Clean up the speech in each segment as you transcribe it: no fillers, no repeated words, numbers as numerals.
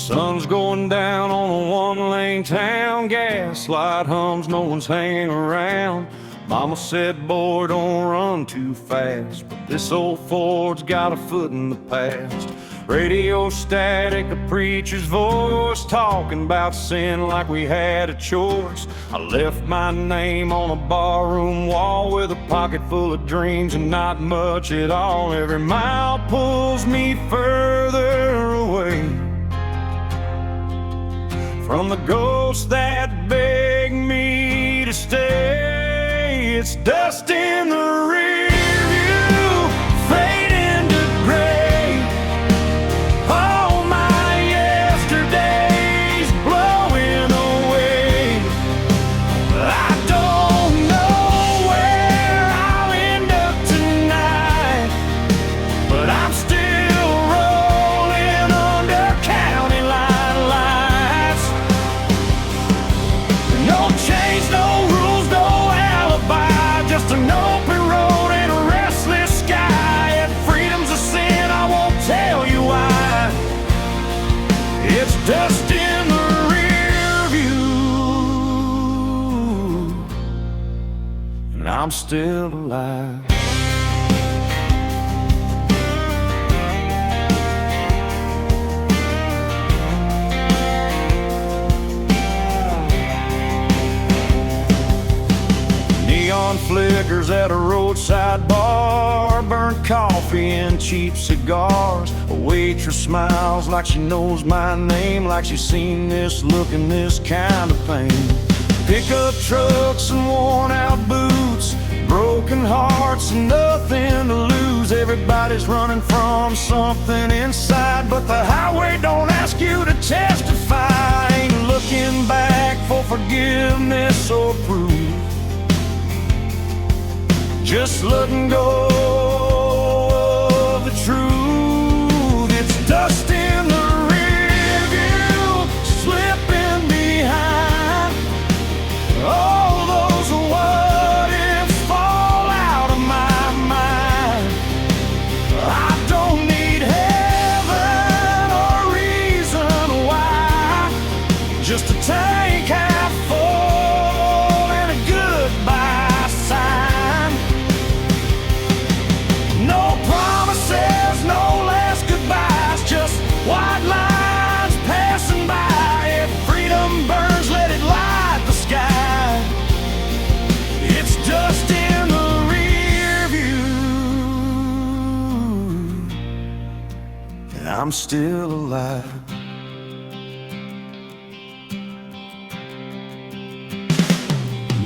Sun's going down on a one-lane town. Gaslight hums, no one's hanging around. Mama said, boy, don't run too fast, but this old Ford's got a foot in the past. Radio static, a preacher's voice, talking about sin like we had a choice. I left my name on a barroom wall with a pocket full of dreams and not much at all. Every mile pulls me further away from the ghosts that beg me to stay. It's dust in the rear view, fade into gray. All my yesterdays blowing away. I don't know where I'll end up tonight, but I'm still rolling under county line lights. No change, no rules, no alibi, just an open road and a restless sky. If freedom's a sin, I won't tell you why. It's dust in the rear view, and I'm still alive. Neon flickers at a roadside bar, burnt coffee and cheap cigars. A waitress smiles like she knows my name, like she's seen this look and this kind of pain. Pickup trucks and worn out boots, broken hearts and nothing to lose. Everybody's running from something inside, but the highway don't ask you to testify. Ain't looking back for forgiveness or proof, just letting go of the truth. It's dust in the rear view, slipping behind. All those what ifs fall out of my mind. I don't need heaven or reason why, just a tank half full and a goodbye sign. No promises, no last goodbyes, just white lines passing by. If freedom burns, let it light the sky. It's dust in the rear view, and I'm still alive.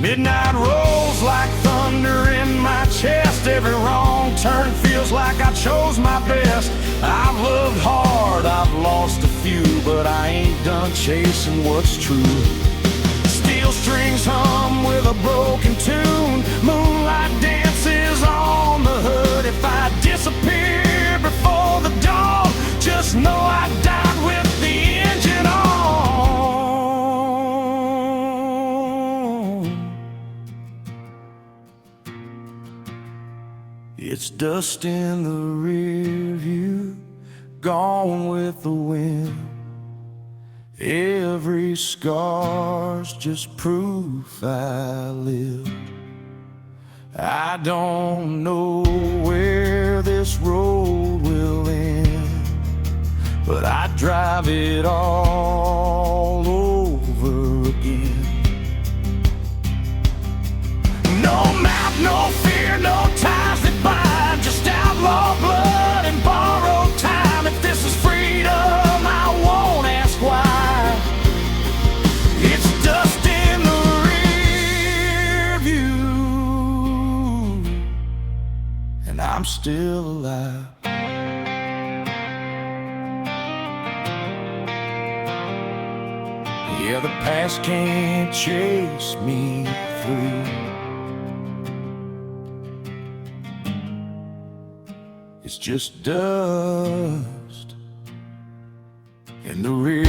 Midnight rolls like thunder in my chest. Every wrong turn feels like I chose my best. I've loved hard, I've lost a few, but I ain't done chasing what's true. Steel strings hum with a broken tune, moonlight dances on the hood. If I disappear before the dawn, just know I died with the engine on. It's dust in the rear view, gone with the wind. Every scar's just proof I live. I don't know where this road will end, but I drive it all over again. No map, no fear, no ties that bind, just outlaw blood and borrowed time. If this is freedom, I won't ask why. It's dust in the rear view, and I'm still alive. Yeah, the past can't chase me through. It's just dust in the rear.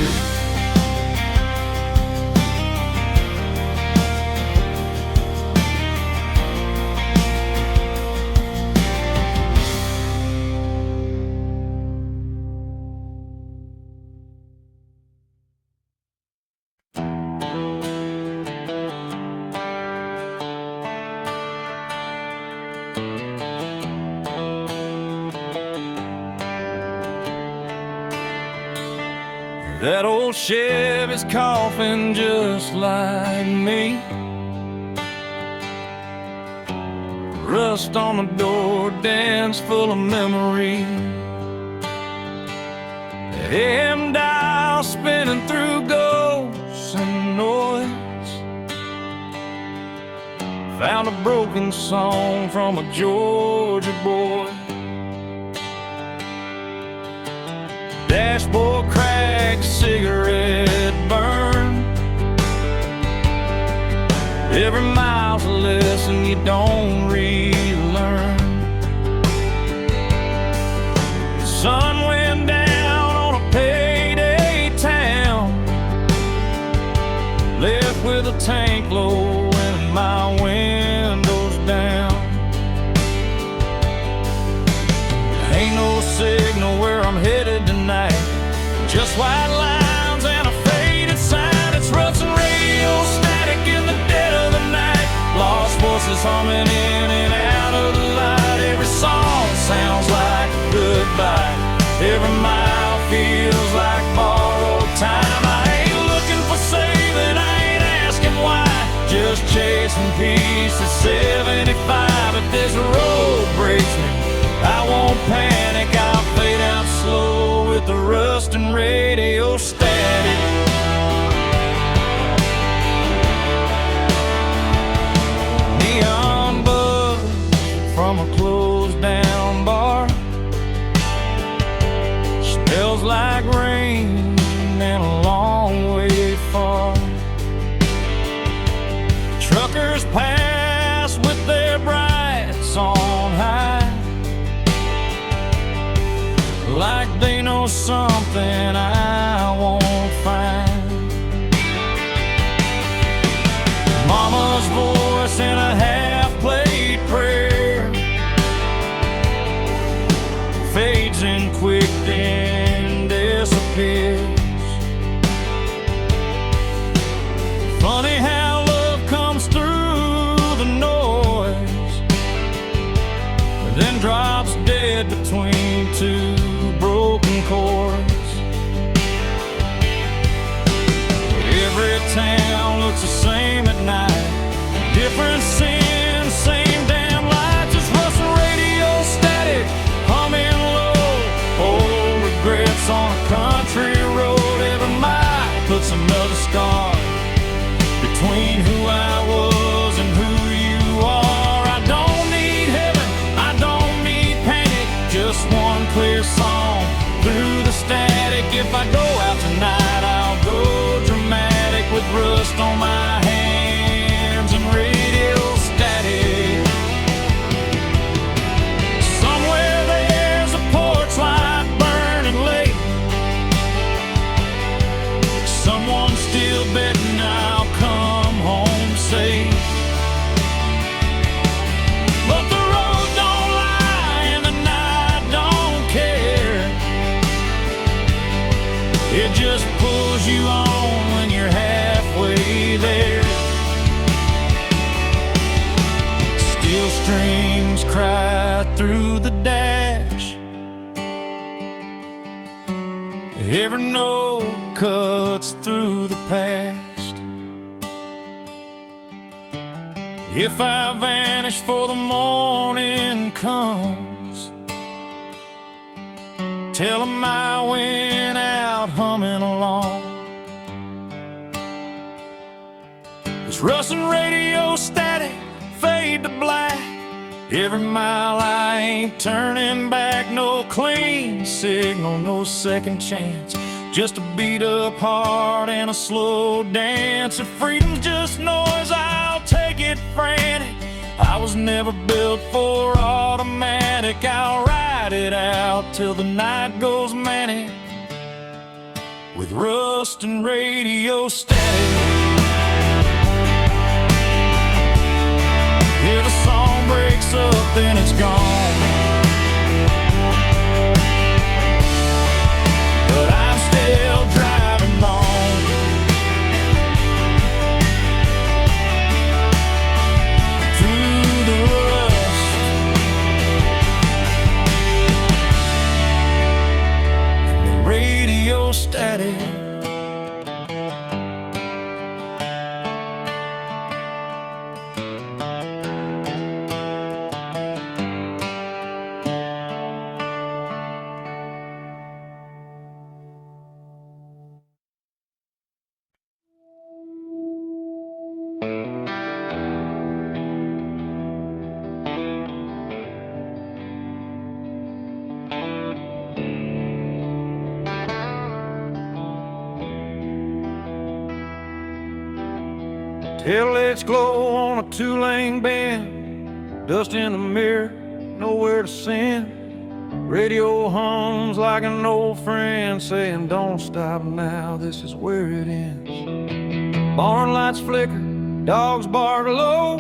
That old Chevy's coughing just like me. Rust on the door, dance full of memory. AM dial spinning through ghosts and noise. Found a broken song from a Georgia boy. Dashboard crack, cigarette burn. Every mile's a lesson you don't relearn. The sun went down on a payday town, left with a tank low and my windows down. Ain't no signal where I'm headed tonight, just white lines and a faded sign. It's rustling radio static in the dead of the night. Lost voices humming in and out of the light. Every song sounds like goodbye. Every mile feels like borrowed time. I ain't looking for saving, I ain't asking why. Just chasing peace at 75. If this road breaks me, I won't panic, I'll fade out slow with the rust and radio static. Neon buzz from a closed down bar. Smells like rain and a long way far. Truckers pass with their brights on high, like they know something I won't find. Mama's voice in a half-played prayer fades in quick then disappears. Funny how love comes through the noise, then drops dead between two broken chords. Every town looks the same at night, different sin, same damn light. Just rustling radio static, humming low. Old regrets on a country road. Every mile puts another scar between who I was and who you are. I don't need heaven, I don't need panic, just one clear song through the static. If I go out tonight, I'll go dramatic with rust on my hands and radio static. Somewhere there's a porch light burning late. Someone's still betting I'll come home safe. But the road don't lie and the night don't care. It just pulls you on when you're halfway there. Steel strings cry through the dash. Every note cuts through the past. If I vanish for the morning comes, tell 'em I went out humming along. It's rustling radio static, fade to black. Every mile I ain't turning back. No clean signal, no second chance, just a beat up heart and a slow dance. If freedom's just noise, I'll take it frantic. I was never built for automatic. I'll ride it out till the night goes manic with rust and radio static. Hear the song breaks up, then it's gone. But I'm still driving on through the rust and the radio static. Taillights glow on a two-lane bend, dust in the mirror, nowhere to send. Radio hums like an old friend saying, don't stop now, this is where it ends. Barn lights flicker, dogs bark low,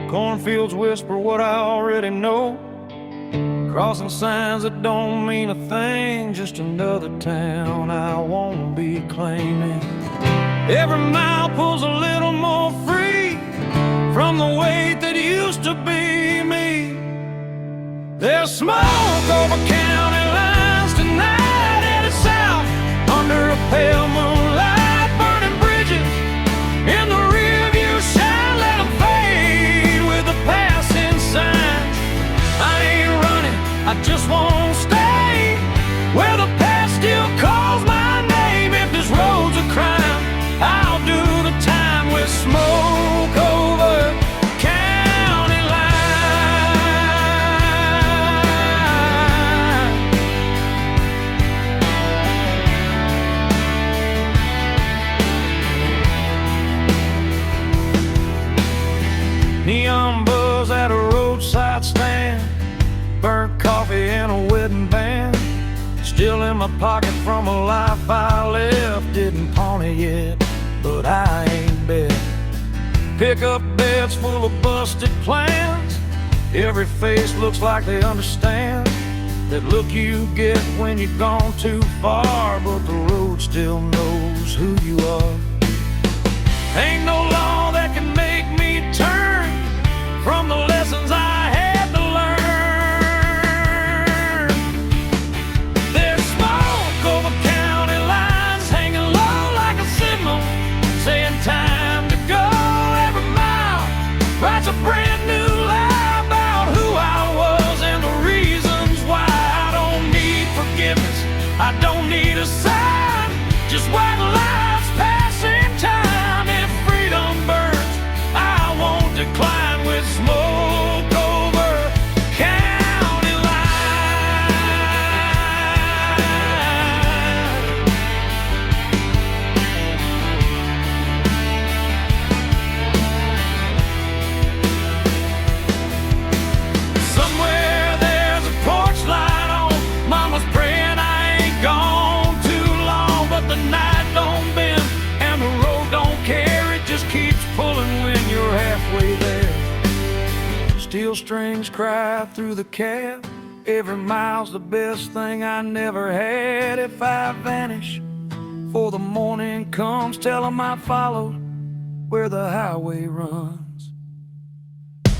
cornfields whisper what I already know. Crossing signs that don't mean a thing, just another town I won't be claiming. Every mile pulls a little more free from the weight that used to be me. There's smoke over county lines tonight, headed south under a pale moonlight, burning bridges in the rearview shine. Let them fade with the passing signs. I ain't running, I just won't stay where the past still calls my name. If this road's a crime, I'll do the time with smoke over county line. Neon buzz at a roadside stand, burnt coffee and a wedding band, still in my pocket from a life I left. Didn't pawn it yet, but I ain't bet. Pickup beds full of busted plans, every face looks like they understand that look you get when you've gone too far, but the road still knows who you are. Ain't no law that can make me turn from the lessons I had to learn. There's smoke over county lines, hanging low like a signal, saying time to go. Every mile writes a brand new lie about who I was and the reasons why. I don't need forgiveness, I don't need a sign, just white lights passing time. If freedom burns, I won't decline with smoke over county line. Somewhere there's a porch light on, mama's praying I ain't gone too long, but the night don't bend and the road don't care, it just keeps pulling when you're halfway there. Steel strings cry through the cab, every mile's the best thing I never had. If I vanish before the morning comes, tell 'em I followed where the highway runs.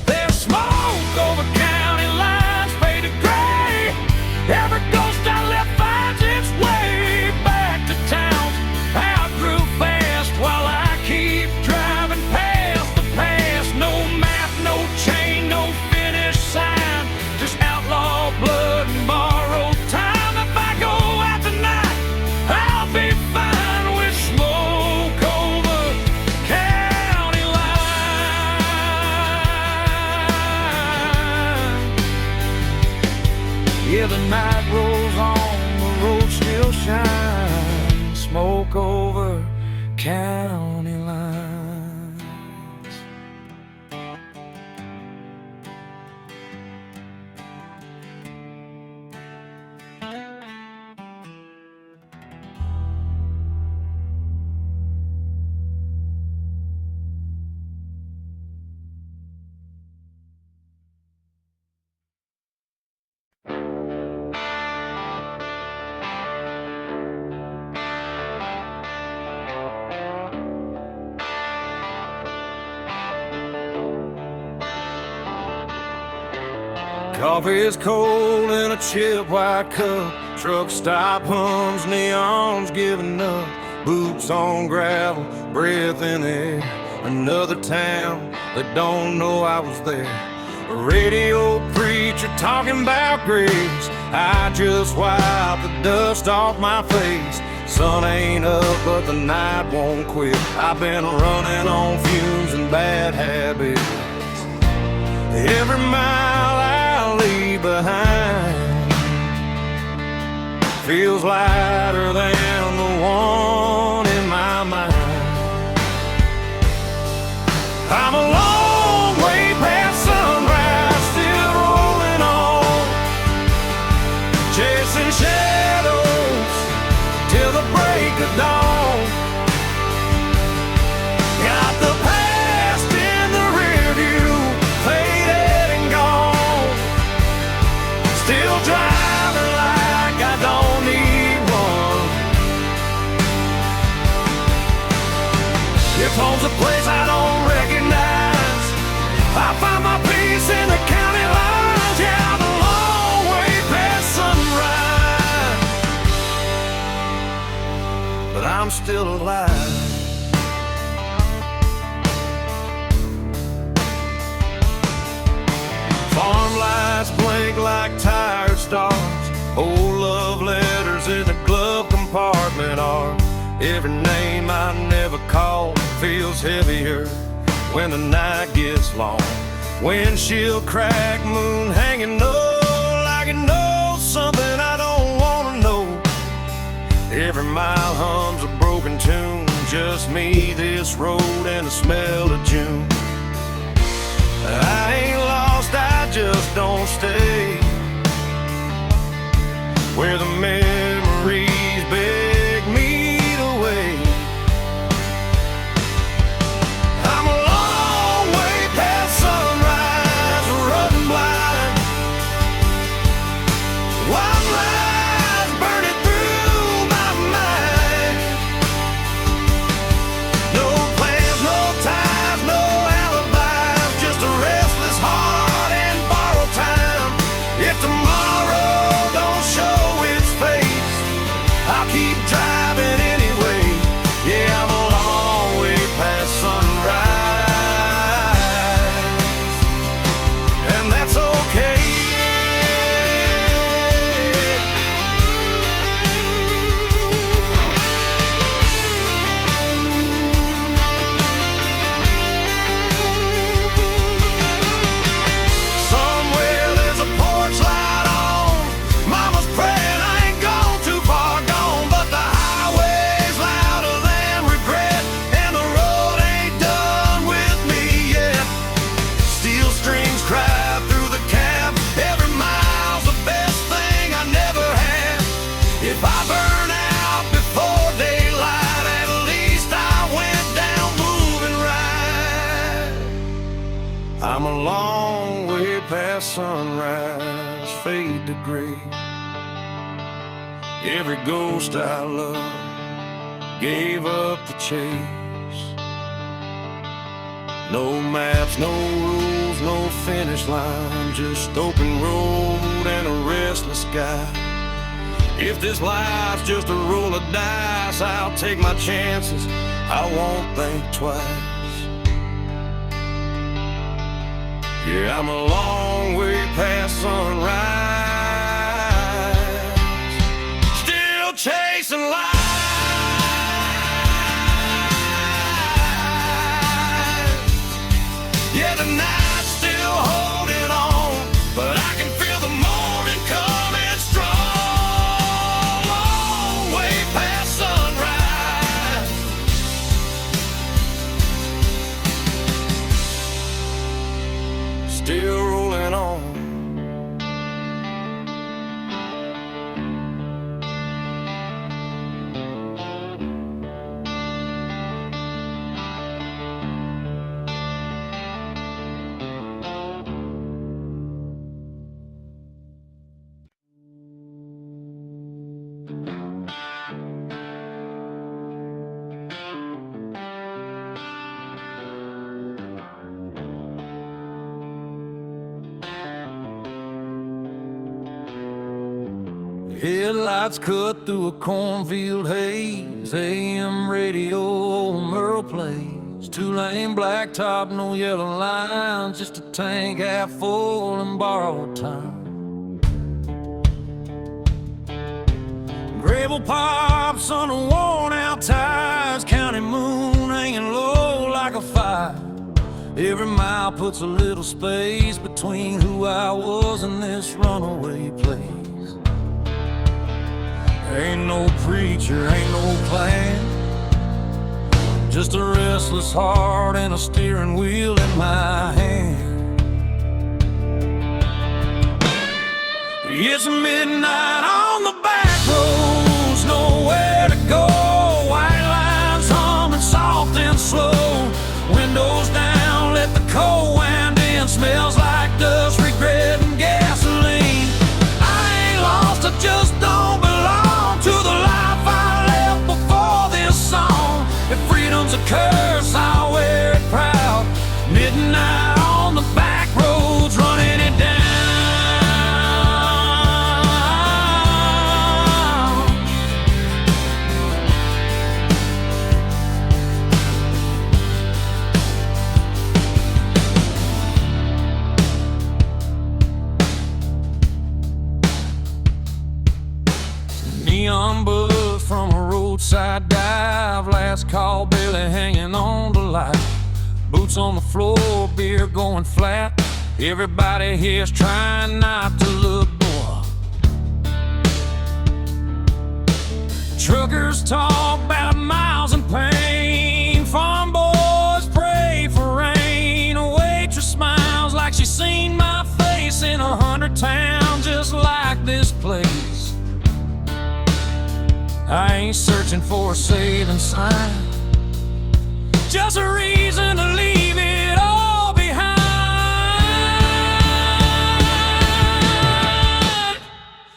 There's smoke over county lines, faded gray, every ghost I left finds its way back to town. I grew fast while I keep driving past the past. No map, no chain, no finish sign, just outlaw blood and borrowed time. If I go out tonight, I'll be fine with smoke over county line. Yeah, the night rolls on, the road still shines, smoke over county lines. Coffee is cold in a chip white cup, truck stop hums, neons giving up, boots on gravel, breath in air. Another town that don't know I was there. A radio preacher talking about grace, I just wiped the dust off my face. Sun ain't up but the night won't quit, I've been running on fumes and bad habits. Every mile I leave behind feels lighter than the one in my mind. I'm a long way past sunrise, still rolling on, chasing shadows till the break of dawn. Got the past in the rear view, faded and gone, still driving like I don't need one. If home's a place I don't recognize, I find my peace in the county lines. Yeah, I'm a long way past sunrise, but I'm still alive. Farm lights blink like tired stars, old love letters in the glove compartment are. Every name I never called feels heavier when the night gets long. Windshield crack, moon hanging low, like it knows something I don't wanna know. Every mile hums a broken tune, just me, this road, and the smell of June. I ain't lost, I just don't stay where the memories beg me to wait. I'm a long way past sunrise, running blind, wild lies burning through my mind. No plans, no ties, no alibis, just a restless heart and borrowed time. If tomorrow don't show its face, I'll keep driving anyway. Yeah, I'm a long way past sunrise, and that's okay. Somewhere there's a porch light on, mama's praying I ain't gone too far gone, but the highway's louder than regret, and the road ain't done with me yet. Steel strings cry through the cab, every mile's the best thing I never had. If I burn out before daylight, at least I went down moving right. I'm a long way past sunrise, fade to gray. Every ghost I loved gave up the chase. No maps, no rules, no finish line, just open road and a restless sky. If this life's just a roll of dice, I'll take my chances, I won't think twice. Yeah, I'm a long way past sunrise, still chasing life. Yeah, the night's still holding on, but I can feel the morning coming strong. Long way past sunrise, still rolling on. Headlights cut through a cornfield haze, AM radio, old Merle plays. Two-lane blacktop, no yellow lines, just a tank half full and borrowed time. Gravel pops on the worn-out tires, county moon hanging low like a fire. Every mile puts a little space between who I was and this runaway place. Ain't no preacher, ain't no plan, just a restless heart and a steering wheel in my hand. It's midnight on the back roads, nowhere to go. White lines humming soft and slow. Windows down, let the cold wind in. Smells like dust, regret, and gasoline. I ain't lost, I just don't belong to the life I left before this song. If freedom's a curse, I'll wear it proud. Midnight on the back roads, running it down. Neon buzz from a roadside dive. Last call, barely hanging on to life. Boots on the floor, beer going flat. Everybody here's trying not to look poor. Truckers talk about miles and pain. Farm boys pray for rain. A waitress smiles like she's seen my face in 100 towns just like this place. I ain't searching for a saving sign, just a reason to leave it all behind.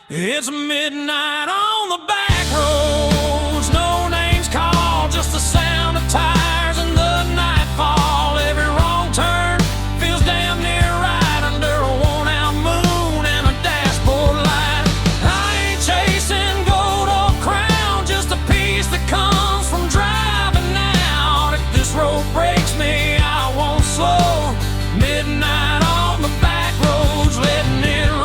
It's midnight on the back roads, no names called, just the sound of tires and the nightfall. Every wrong turn feels damn near right under a worn-out moon and a dashboard light. I ain't chasing gold or crown, just a piece that comes from driving out. If this road breaks me, I won't slow. Midnight on the back roads, letting it roll.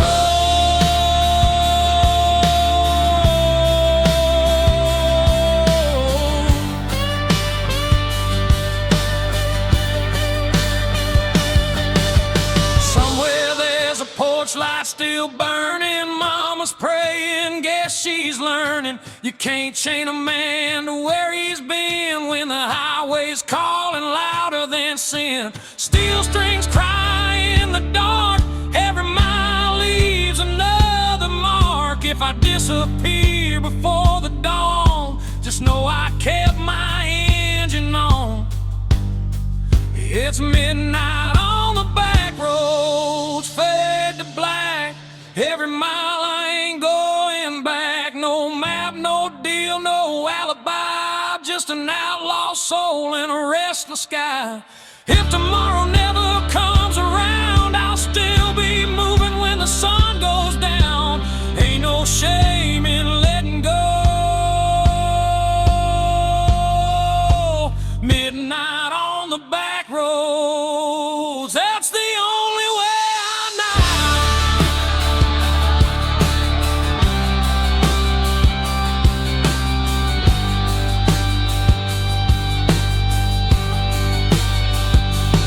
Somewhere there's a porch light still burning. Mama's praying, guess she's learning. You can't chain a man to where he's been when the highway's calling louder than sin. Steel strings cry in the dark, every mile leaves another mark. If I disappear before the dawn, just know I kept my engine on. It's midnight on the back roads, fade to black. Every mile I ain't going back. No map, no deal, no alibi. Just an outlaw soul in a restless sky. If tomorrow never comes around, I'll still be moving when the sun goes down. Ain't no shame in letting go. Midnight on the back roads, that's the only way I know.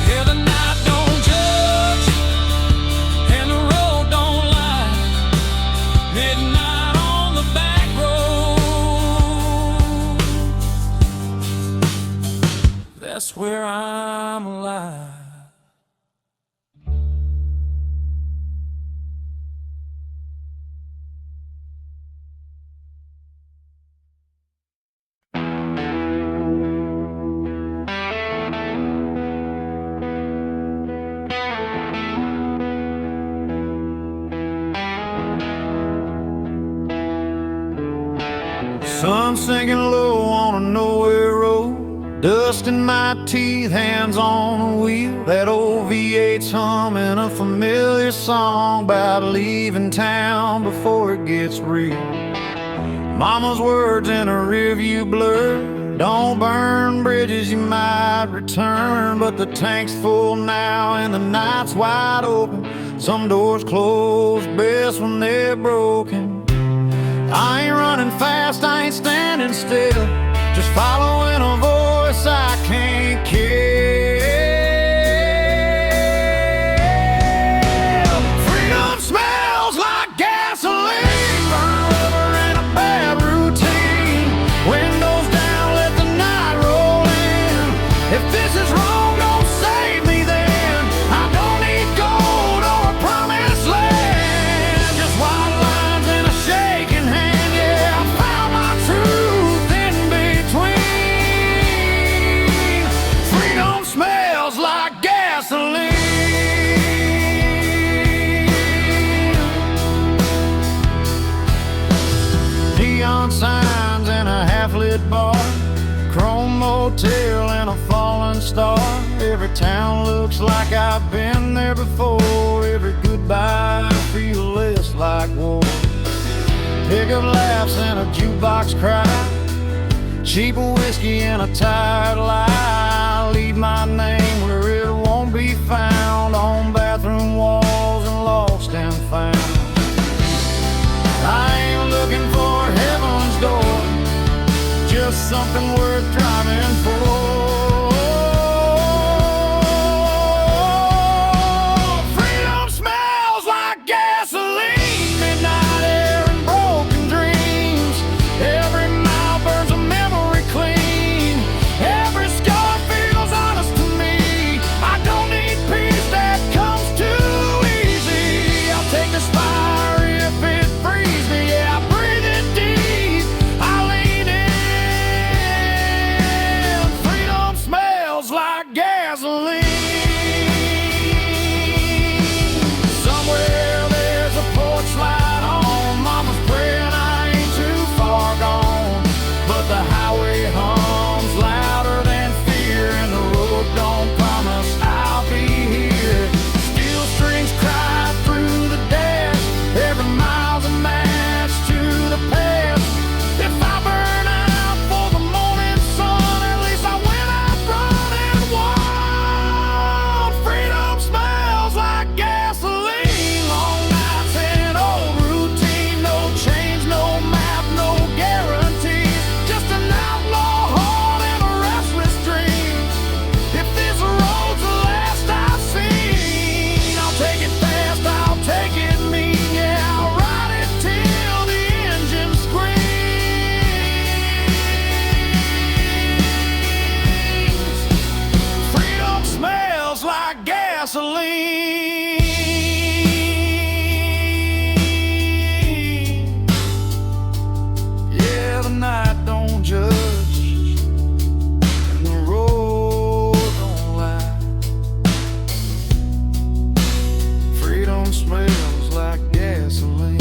Yeah, the night don't judge and the road don't lie. Midnight on the back road, that's where I'm alive. Sun sinking low on a nowhere road, dust in my teeth, hands on the wheel. That old V8's humming a familiar song about leaving town before it gets real. Mama's words in a rearview blur, don't burn bridges, you might return. But the tank's full now and the night's wide open. Some doors close best when they're broken. I ain't running fast, I ain't standing still, just following a voice I can't kill. Freedom smells like gasoline, burn rubber and a bad routine. Windows down, let the night roll in. gasoline. Neon signs in a half-lit bar, chrome motel and a fallen star. Every town looks like I've been there before. Every goodbye feels less like war. Pickup laughs and a jukebox cry, cheap whiskey and a tired lie. Leave my name where it won't be found, on bathroom walls and lost and found. I ain't looking for heaven's door, just something worth driving for. Freedom smells like gasoline, midnight air and broken dreams. Every mile burns a memory clean. Every scar feels honest to me. I don't need peace that comes too easy. I'll take this fire if it frees me. Yeah, I breathe it deep, I lean in. Freedom smells like gasoline. Somewhere there's a porch light on. Mama's praying I ain't too far gone, but the highway hums louder than fear, and the road don't promise I'll be here. Steel strings cry through the dash, every mile's a match to the past. If I burn out for the morning sun, at least I went out running wild. Freedom smells like gasoline. Long nights and old routine, no change, no map, no guarantees. Just an outlaw heart and a restless dream. If this road's the last I've seen, I'll take it fast, I'll take it mean. Yeah, I'll ride it till the engine screams. Freedom smells like gasoline. Yeah, the night don't judge, and the road don't lie. Freedom smells like gasoline.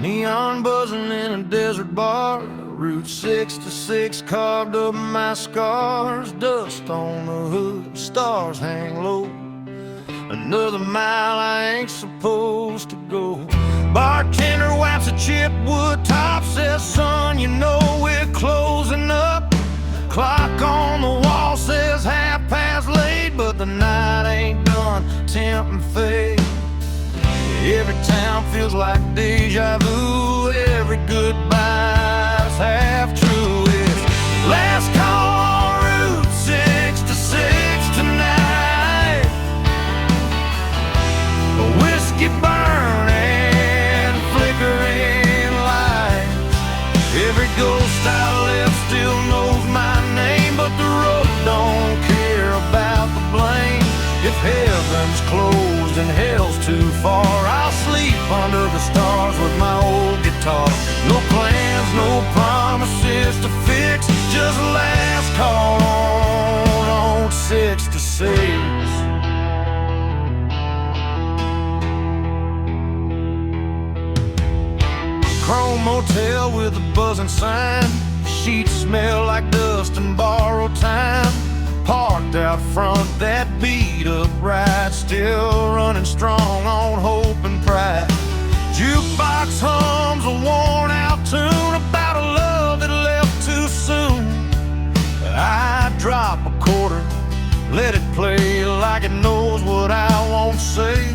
Neon buzzing in a desert bar, Route 66 carved up my scars. Dust on the hood, stars hang low. Another mile I ain't supposed to go. Bartender wipes a chipped wood top, says, son, you know we're closing up. Clock on the wall says 8:30, but the night ain't done, tempt and fade. Every town feels like deja vu. Every goodbye's half true. It's last call on Route 66 tonight. A whiskey burning, flickering lights. Every ghost I left still knows my name, but the road don't care about the blame. If heaven's closed and hell's too far, I'll sleep under the stars with my old guitar. No plans, no promises to fix, just last call on 66. Chrome motel with a buzzing sign, sheets smell like dust and borrowed time. Parked out front, that beat up ride, still running strong on hope and pride. Jukebox hums a worn out tune about a love that left too soon. I drop a quarter, let it play like it knows what I won't say.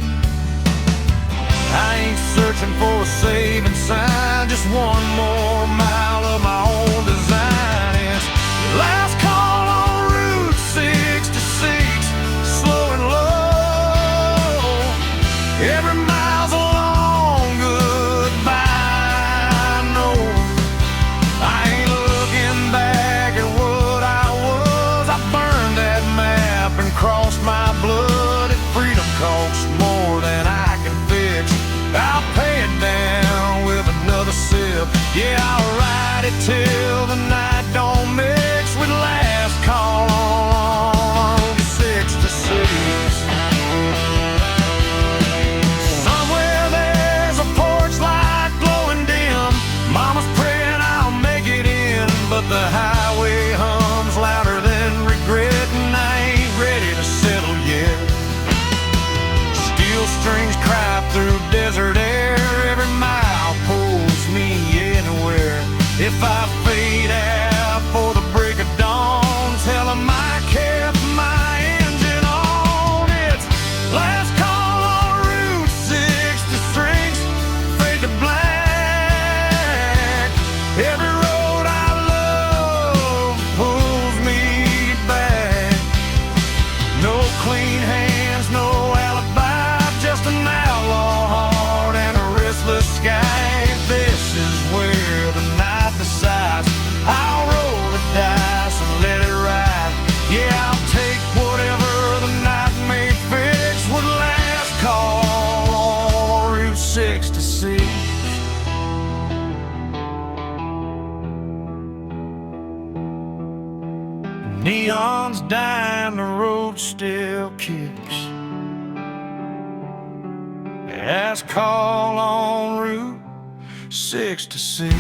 I ain't searching for a saving sign, just one more mile of my own design. It's last call on Route 66, slow and low. Every mile's a strings cry through desert air. Every mile pulls me anywhere. If I fade out for the break of dawn, tell 'em I kept my engine on. It's last call on Route 66, fade to black. Every road I love pulls me back. No clean hands, no alibi, just an outlaw heart and a restless sky. This is where the night decides. I'll roll the dice and let it ride. Yeah, I'll take whatever the night may fix with last call on Route 66. Neon's dying, the road still kicks. Last call on Route 66.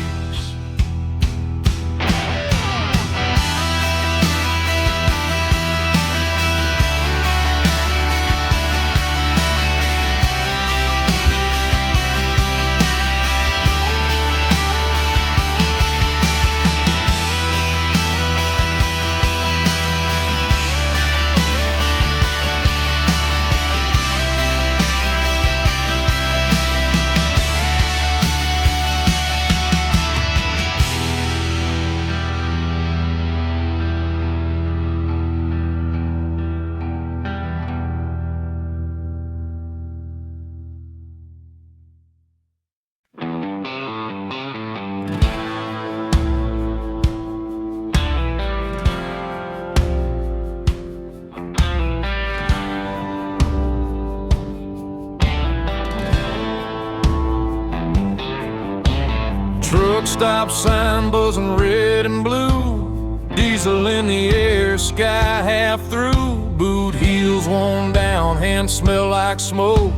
Truck stop sign buzzing red and blue, diesel in the air, sky half through. Boot heels worn down, hands smell like smoke.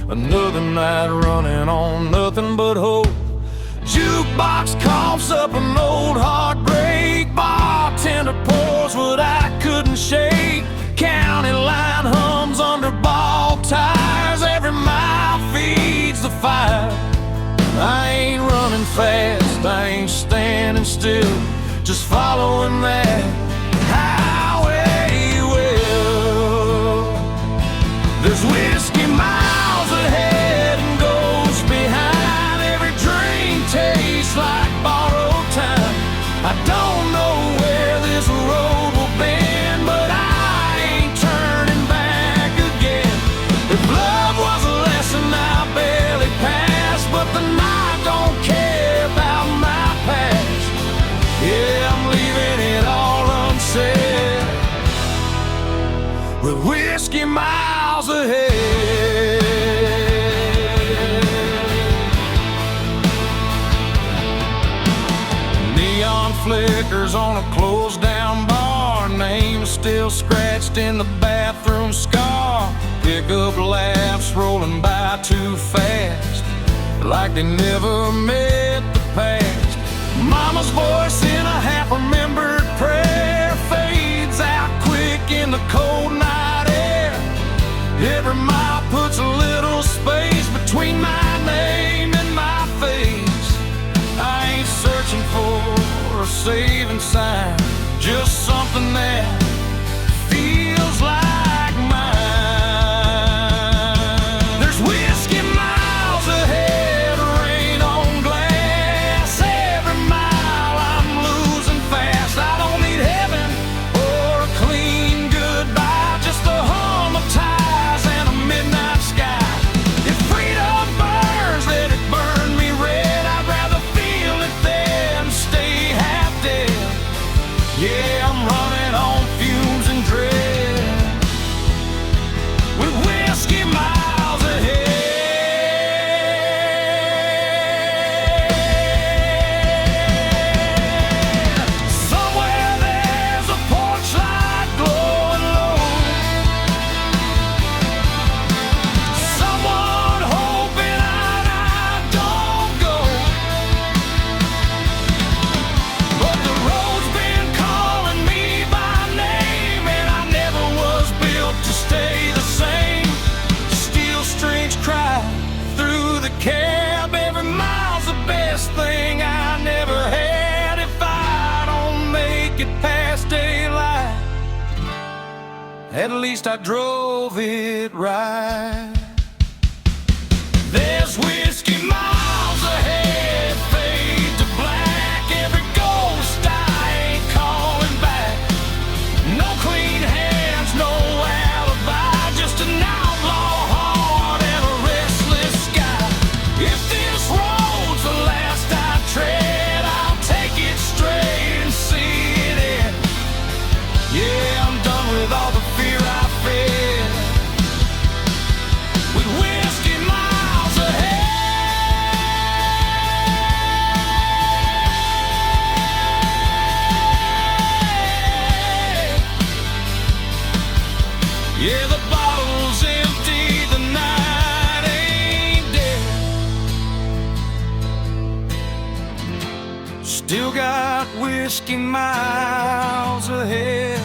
Another night running on nothing but hope. Jukebox coughs up an old heartbreak. Bartender pours what I couldn't shake. County line hums under bald tires. Every mile feeds the fire. I ain't running fast, I ain't standing still, just following that highway well. There's whiskey miles ahead and ghosts behind. Every drink tastes like borrowed time. I don't know where this road will bend, but I ain't turning back again. If love was a lesson I barely passed, but the night don't care about my past. Yeah, I'm leaving it all unsaid, with whiskey miles ahead. Neon flickers on a closed down bar. Name still scratched in the bathroom scar. Pickup laughs rolling by too fast, like they never met the past. Mama's voice in a half-remembered prayer fades out quick in the cold night air. Every mile puts a little space between my name and my face. I ain't searching for a saving sign, just something that feels like mine. There's whiskey miles ahead, rain on glass. Every mile I'm losing fast. I don't need heaven or a clean goodbye. at least I drove it right. There's whiskey miles ahead, fade to black. Every ghost I ain't calling back. No clean hands, no alibi, just an outlaw heart and a restless sky. If this road's the last I tread, I'll take it straight and see it in. Yeah, I'm done with all the fear I fed, with whiskey miles ahead. Yeah, the bottle's empty, the night ain't dead. Still got whiskey miles ahead.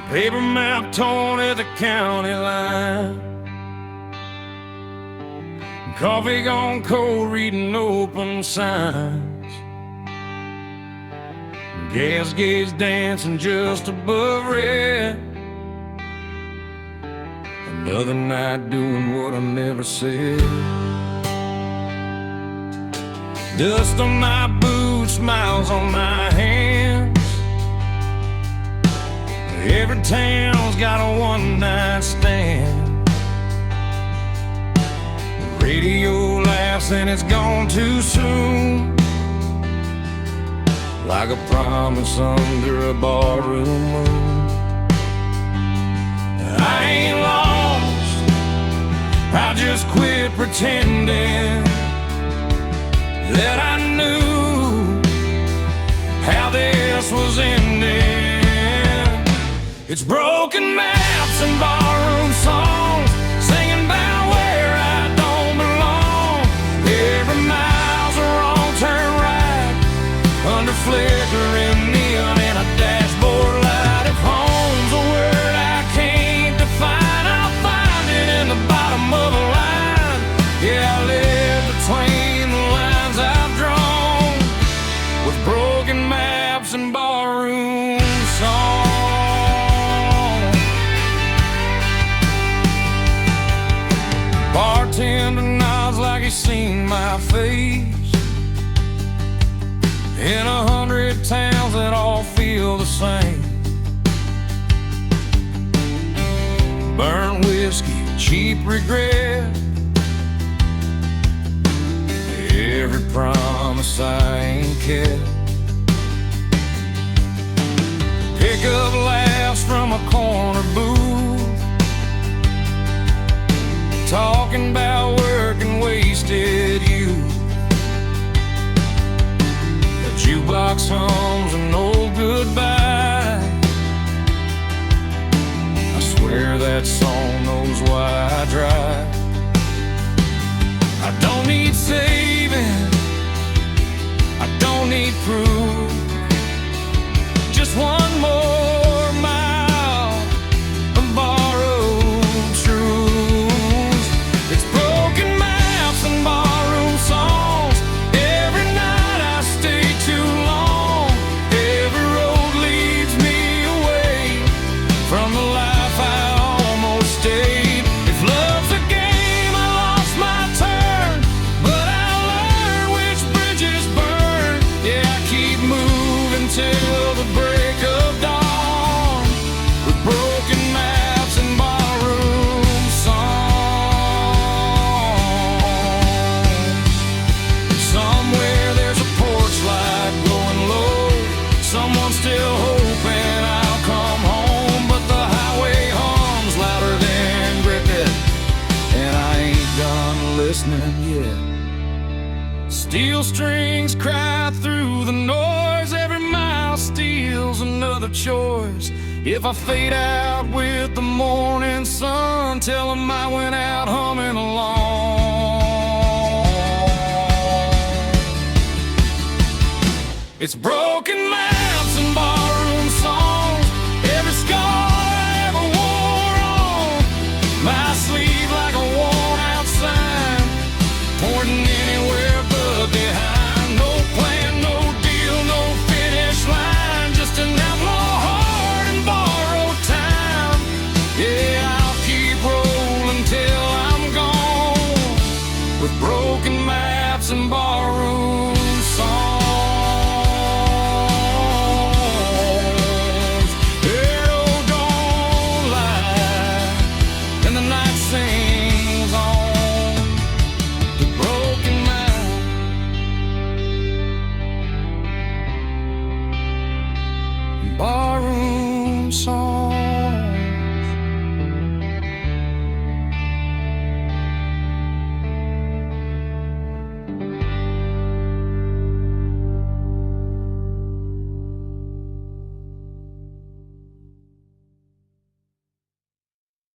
Paper map torn at the county line, coffee gone cold, reading open signs, gas gauge dancing just above red. Another night doing what I never said. Dust on my boots, smiles on my hands. Every town's got a one-night stand. The radio laughs and it's gone too soon, like a promise under a barroom moon. I ain't lost, I just quit pretending that I knew how this was ending. It's broken maps and barroom songs, singing about where I don't belong. Every mile's a wrong turn right, under flickering neon and a dashboard light. If home's a word I can't define, I'll find it in the bottom of a line. Yeah, I live between the lines I've drawn, with broken maps and barroom songs. Bartender nods like he's seen my face in 100 towns that all feel the same. Burnt whiskey, cheap regret, every promise I ain't kept. Pick up laughs from a corner booth, talking about work and wasted youth. The jukebox hums an old goodbye. I swear that song knows why I drive. I don't need saving, I don't need proof, just one more mile of borrowed truth. It's broken maps and barroom songs. Every night I stay too long. Every road leads me away from the life I almost stayed. If love's a game, I lost my turn, but I learned which bridges burn. Yeah, I keep moving till the break of dawn, with broken maps and barroom songs. Somewhere there's a porch light glowing low, someone's still hoping I'll come home. But the highway hums louder than cricket, and I ain't done listening yet. Steel strings cry through the noise, every mile steals another choice. If I fade out with the morning sun, tell 'em I went out humming along. It's broken maps and barroom songs, every scar I ever wore on with broken maps and barroom